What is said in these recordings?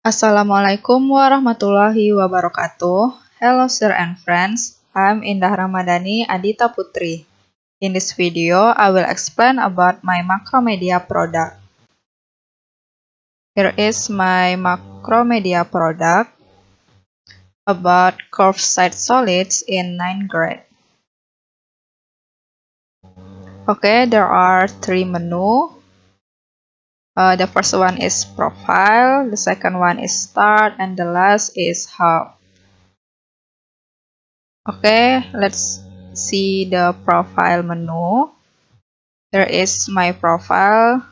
Assalamualaikum warahmatullahi wabarakatuh. Hello sir and friends, I'm Indah Ramadhani Adita Putri. In this video, I will explain about my Macromedia product. Here is my Macromedia product about curved side solids in 9th grade. Okay, there are 3 menu. The first one is profile, the second one is start, and the last is help. Okay, let's see the profile menu. There is my profile.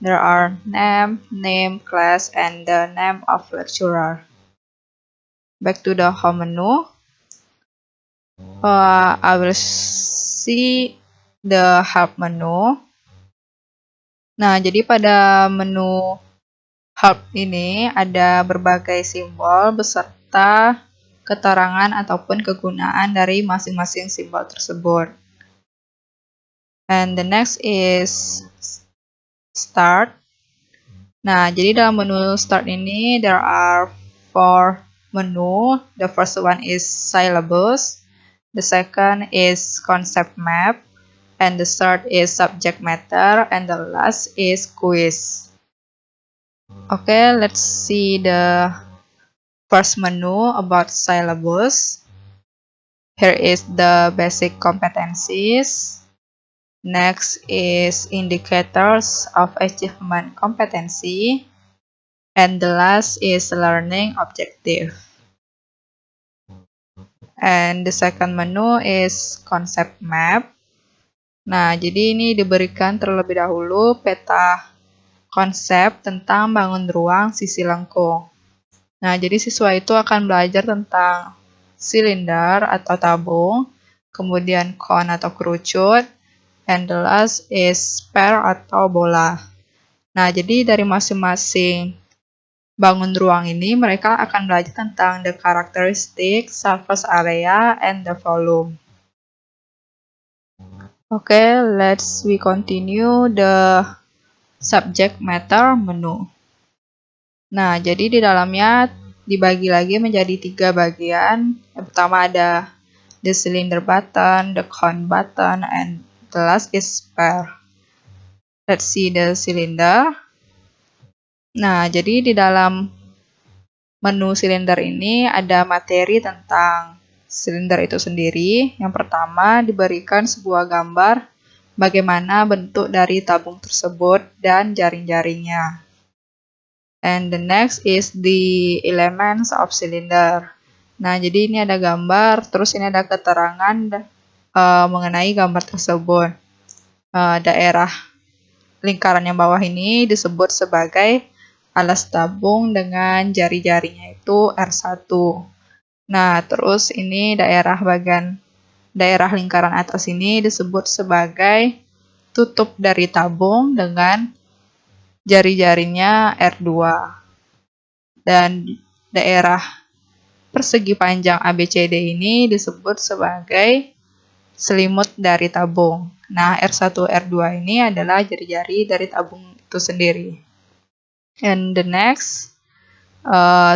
There are name, class, and the name of lecturer. Back to the home menu. I will see the help menu. Nah, jadi pada menu help ini ada berbagai simbol beserta keterangan ataupun kegunaan dari masing-masing simbol tersebut. And the next is start. Nah, jadi dalam menu start ini there are 4 menu. The first one is syllabus, the second is concept map, and the third is subject matter, and the last is quiz. Okay, let's see the first menu about syllabus. Here is the basic competencies. Next is indicators of achievement competency. And the last is learning objective. And the second menu is concept map. Nah, jadi ini diberikan terlebih dahulu peta konsep tentang bangun ruang sisi lengkung. Nah, jadi siswa itu akan belajar tentang silinder atau tabung, kemudian cone atau kerucut, and the last is sphere atau bola. Nah, jadi dari masing-masing bangun ruang ini mereka akan belajar tentang the characteristic, surface area, and the volume. Okay, we continue the subject matter menu. Nah, jadi di dalamnya dibagi lagi menjadi 3 bagian. Yang pertama ada the cylinder button, the cone button, and the last is sphere. Let's see the cylinder. Nah, jadi di dalam menu silinder ini ada materi tentang silinder itu sendiri. Yang pertama diberikan sebuah gambar bagaimana bentuk dari tabung tersebut dan jaring-jaringnya. And the next is the elements of cylinder. Nah, jadi ini ada gambar, terus ini ada keterangan mengenai gambar tersebut. Daerah lingkaran yang bawah ini disebut sebagai alas tabung dengan jari-jarinya itu R1. Nah, terus ini daerah lingkaran atas ini disebut sebagai tutup dari tabung dengan jari-jarinya R2. Dan daerah persegi panjang ABCD ini disebut sebagai selimut dari tabung. Nah, R1, R2 ini adalah jari-jari dari tabung itu sendiri. And the next,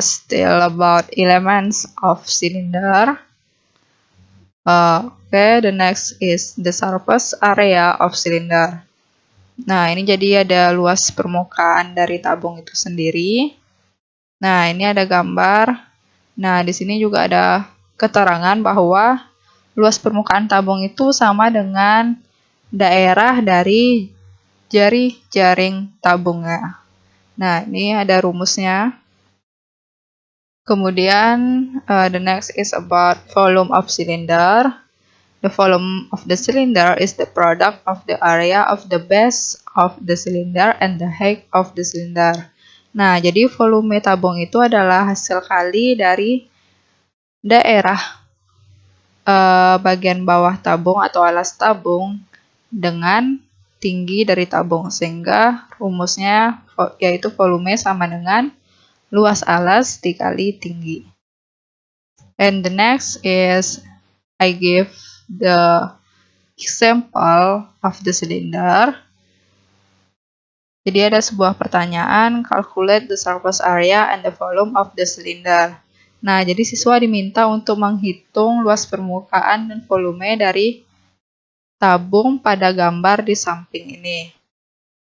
still about elements of cylinder. Okay, the next is the surface area of cylinder. Nah, ini jadi ada luas permukaan dari tabung itu sendiri. Nah, ini ada gambar. Nah, di sini juga ada keterangan bahwa luas permukaan tabung itu sama dengan daerah dari jari jaring tabungnya. Nah, ini ada rumusnya. Kemudian, the next is about volume of cylinder. The volume of the cylinder is the product of the area of the base of the cylinder and the height of the cylinder. Nah, jadi volume tabung itu adalah hasil kali dari daerah bagian bawah tabung atau alas tabung dengan tinggi dari tabung, sehingga rumusnya yaitu volume sama dengan luas alas dikali tinggi. And the next is I give the example of the cylinder. Jadi ada sebuah pertanyaan, calculate the surface area and the volume of the cylinder. Nah, jadi siswa diminta untuk menghitung luas permukaan dan volume dari tabung pada gambar di samping ini.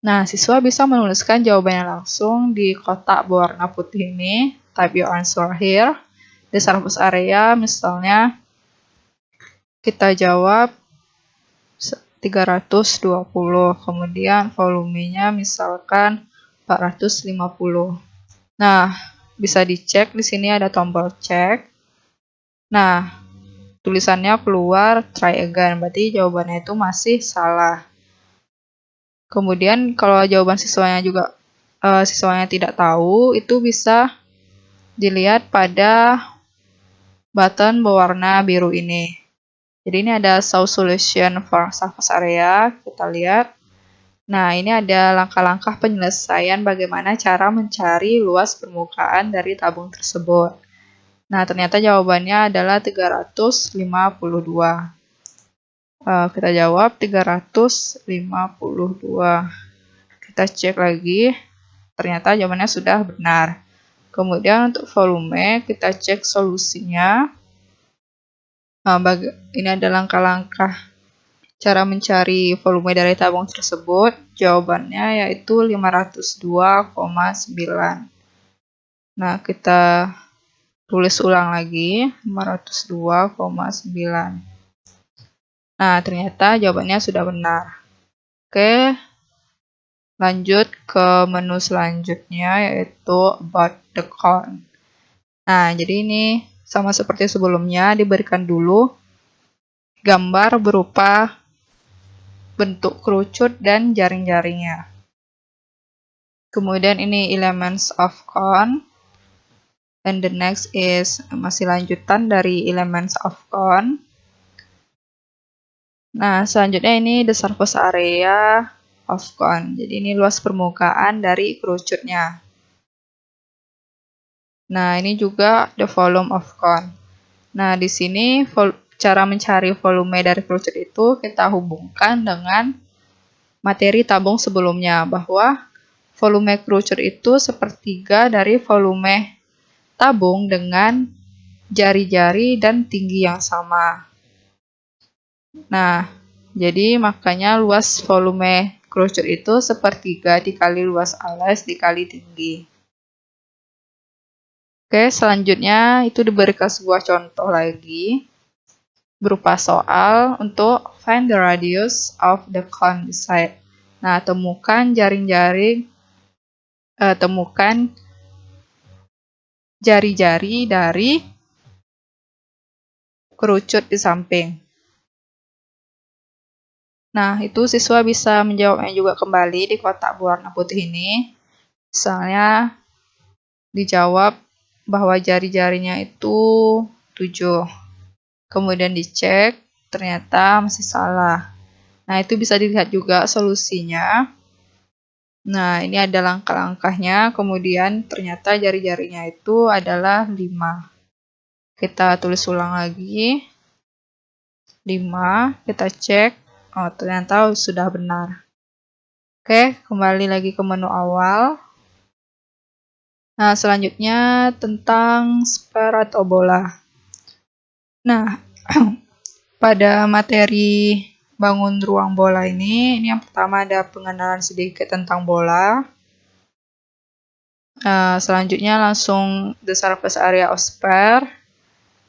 Nah, siswa bisa menuliskan jawabannya langsung di kotak berwarna putih ini. Type your answer here. The surface area, misalnya kita jawab 320, kemudian volumenya misalkan 450. Nah, bisa dicek di sini ada tombol cek. Nah, tulisannya keluar try again, berarti jawabannya itu masih salah. Kemudian kalau jawaban siswanya tidak tahu, itu bisa dilihat pada button berwarna biru ini. Jadi ini ada show solution for surface area, kita lihat. Nah, ini ada langkah-langkah penyelesaian bagaimana cara mencari luas permukaan dari tabung tersebut. Nah, ternyata jawabannya adalah 352. Kita jawab 352. Kita cek lagi, ternyata jawabannya sudah benar. Kemudian untuk volume, kita cek solusinya. Ini ada langkah-langkah cara mencari volume dari tabung tersebut. Jawabannya yaitu 502,9. Nah, kita tulis ulang lagi, 502,9. Nah, ternyata jawabannya sudah benar. Oke, lanjut ke menu selanjutnya, yaitu about the cone. Nah, jadi ini sama seperti sebelumnya, diberikan dulu gambar berupa bentuk kerucut dan jaring-jaringnya. Kemudian ini elements of cone. And the next is masih lanjutan dari elements of cone. Nah, selanjutnya ini the surface area of cone. Jadi ini luas permukaan dari kerucutnya. Nah, ini juga the volume of cone. Nah, di sini cara mencari volume dari kerucut itu kita hubungkan dengan materi tabung sebelumnya, bahwa volume kerucut itu sepertiga dari volume tabung dengan jari-jari dan tinggi yang sama. Nah, jadi makanya luas volume kerucut itu sepertiga dikali luas alas dikali tinggi. Oke, selanjutnya itu diberikan sebuah contoh lagi berupa soal untuk find the radius of the cone beside. Nah, temukan jari-jari dari kerucut di samping. Nah, itu siswa bisa menjawabnya juga kembali di kotak berwarna putih ini. Misalnya dijawab bahwa jari-jarinya itu 7. Kemudian dicek, ternyata masih salah. Nah, itu bisa dilihat juga solusinya. Nah, ini ada langkah-langkahnya. Kemudian ternyata jari-jarinya itu adalah 5. Kita tulis ulang lagi. 5, kita cek. Oh, ternyata sudah benar. Oke, kembali lagi ke menu awal. Nah, selanjutnya tentang sphere atau bola. Nah, pada materi bangun ruang bola ini yang pertama ada pengenalan sedikit tentang bola. Selanjutnya langsung the surface area of sphere.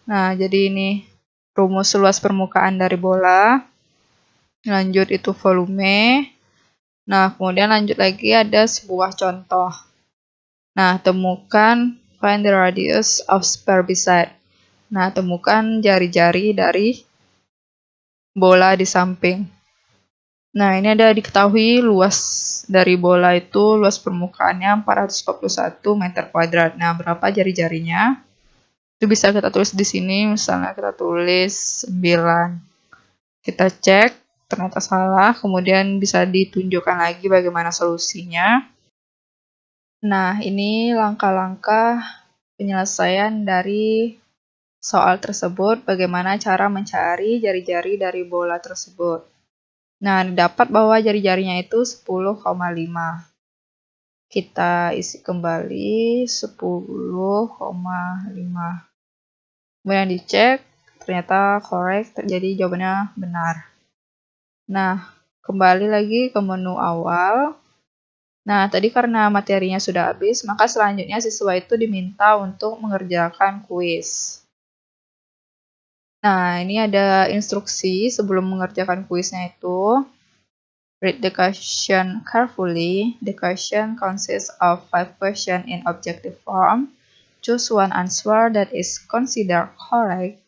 Nah, jadi ini rumus luas permukaan dari bola. Lanjut itu volume. Nah, kemudian lanjut lagi ada sebuah contoh. Nah, temukan find the radius of sphere beside. Nah, temukan jari-jari dari bola di samping. Nah, ini ada diketahui luas dari bola itu, luas permukaannya 441 meter kuadrat. Nah, berapa jari-jarinya? Itu bisa kita tulis di sini, misalnya kita tulis 9. Kita cek, ternyata salah, kemudian bisa ditunjukkan lagi bagaimana solusinya. Nah, ini langkah-langkah penyelesaian dari soal tersebut, bagaimana cara mencari jari-jari dari bola tersebut. Nah, didapat bahwa jari-jarinya itu 10,5. Kita isi kembali 10,5. Kemudian dicek, ternyata correct, jadi jawabannya benar. Nah, kembali lagi ke menu awal. Nah, tadi karena materinya sudah habis, maka selanjutnya siswa itu diminta untuk mengerjakan kuis. Nah, ini ada instruksi sebelum mengerjakan kuisnya itu. Read the question carefully. The question consists of 5 questions in objective form. Choose one answer that is considered correct.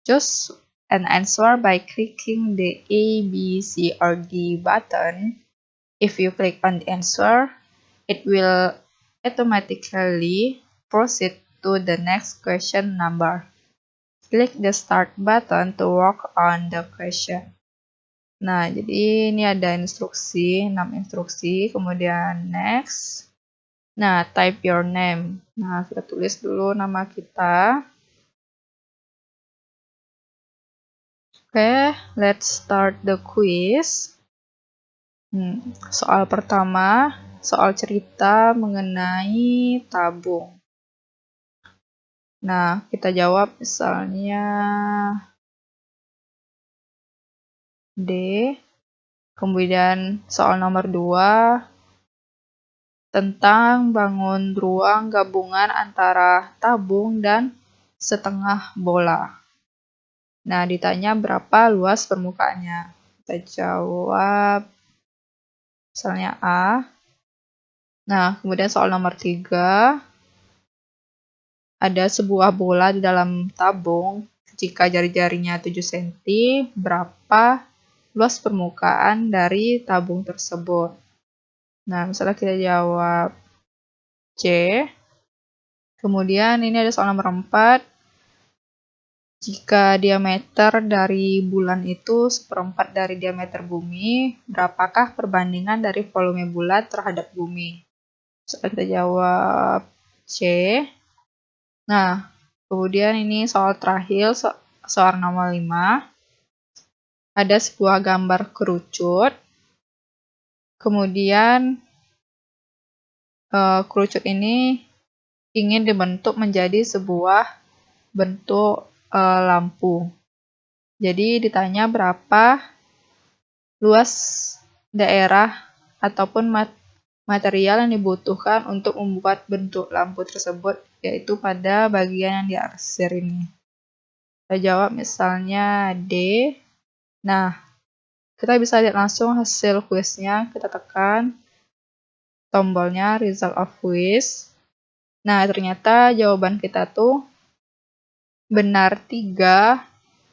Choose an answer by clicking the A, B, C, or D button. If you click on the answer, it will automatically proceed to the next question number. Click the start button to work on the question. Nah, jadi ini ada instruksi, 6 instruksi, kemudian next. Nah, type your name. Nah, kita tulis dulu nama kita. Oke, let's start the quiz. Soal pertama, soal cerita mengenai tabung. Nah, kita jawab misalnya D. Kemudian soal nomor 2, tentang bangun ruang gabungan antara tabung dan setengah bola. Nah, ditanya berapa luas permukaannya. Kita jawab misalnya A. Nah, kemudian soal nomor 3, ada sebuah bola di dalam tabung. Jika jari-jarinya 7 cm, berapa luas permukaan dari tabung tersebut? Nah, misalnya kita jawab C. Kemudian ini ada soal nomor 4. Jika diameter dari bulan itu 1/4 dari diameter bumi, berapakah perbandingan dari volume bulan terhadap bumi? Misalnya kita jawab C. Nah, kemudian ini soal terakhir, soal nomor 5. Ada sebuah gambar kerucut. Kemudian kerucut ini ingin dibentuk menjadi sebuah bentuk lampu. Jadi ditanya berapa luas daerah ataupun material yang dibutuhkan untuk membuat bentuk lampu tersebut, yaitu pada bagian yang diarsir ini. Kita jawab misalnya D. Nah, kita bisa lihat langsung hasil kuisnya. Kita tekan tombolnya result of quiz. Nah, ternyata jawaban kita tuh benar 3,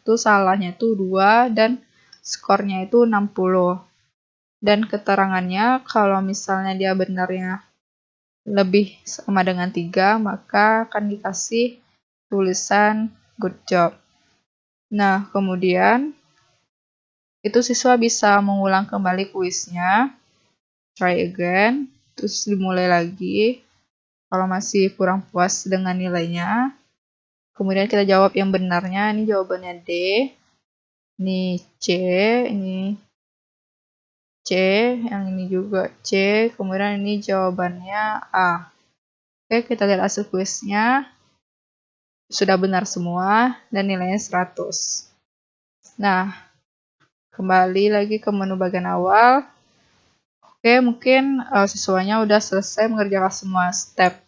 tuh salahnya tuh 2, dan skornya itu 60. Dan keterangannya kalau misalnya dia benarnya lebih sama dengan 3, maka akan dikasih tulisan good job. Nah, kemudian itu siswa bisa mengulang kembali kuisnya, try again, terus dimulai lagi. Kalau masih kurang puas dengan nilainya, kemudian kita jawab yang benarnya. Ini jawabannya D, ini C, ini C, yang ini juga C, kemudian ini jawabannya A. Oke, kita lihat hasil kuisnya. Sudah benar semua dan nilainya 100. Nah, kembali lagi ke menu bagian awal. Oke, mungkin siswanya udah selesai mengerjakan semua step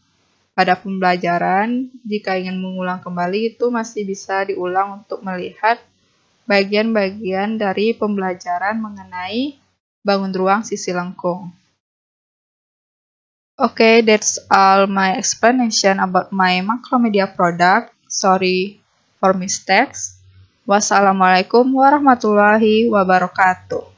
pada pembelajaran. Jika ingin mengulang kembali, itu masih bisa diulang untuk melihat bagian-bagian dari pembelajaran mengenai bangun ruang sisi lengkung. Okay, that's all my explanation about my Macromedia product. Sorry for mistakes. Wassalamualaikum warahmatullahi wabarakatuh.